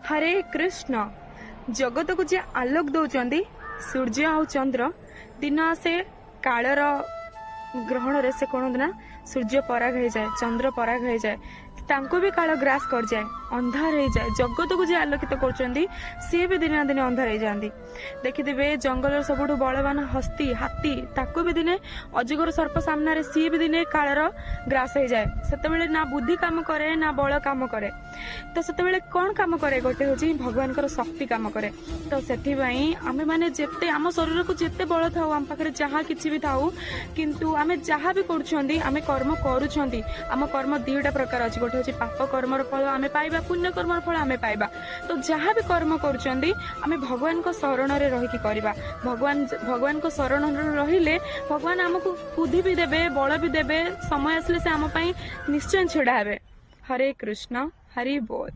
हरे कृष्ण। जगत को जे आलोक दौरान सूर्य आ चंद्र दिन से कालर ग्रहण रे से कौन ना सूर्य पराग हो जाए, चंद्र पराग हो जाए, तांको भी काल ग्रास कर जाए, अंधार हो जाए। जगत को जे आलोकित कर सी भी दिने दिने अंधार हो जाती। देखिथे जंगल सबुठ बलवान हस्ती हाथी ताको भी दिने अजगर सर्प सामने सी भी दिने कालर ग्रास हो जाए। से ना बुद्धि काम करे ना बल काम करे, तो से कौन काम करे गोटे हूँ भगवान शक्ति काम करे। तो से आम मैंने जिते आम शरीर को जिते बल था आम पाखे जहाँ कि भी था किंतु आम जहाँ भी करें कर्म करुँच आम कर्म दुईटा प्रकार अच्छी, गोटे हूँ पाप कर्मर फल आम पाइबा, पुण्य कर्मर फल आम पाइबा। तो जहाँ भी कर्म करुँच आम भगवान को शरण में रहीकि करवा। भगवान को शरण रहिले भगवान आमको बुद्धि भी देवे, बल भी देवे, समय आसले से आम निश्चय छिड़ा हे। हरे कृष्ण, हरि बोल।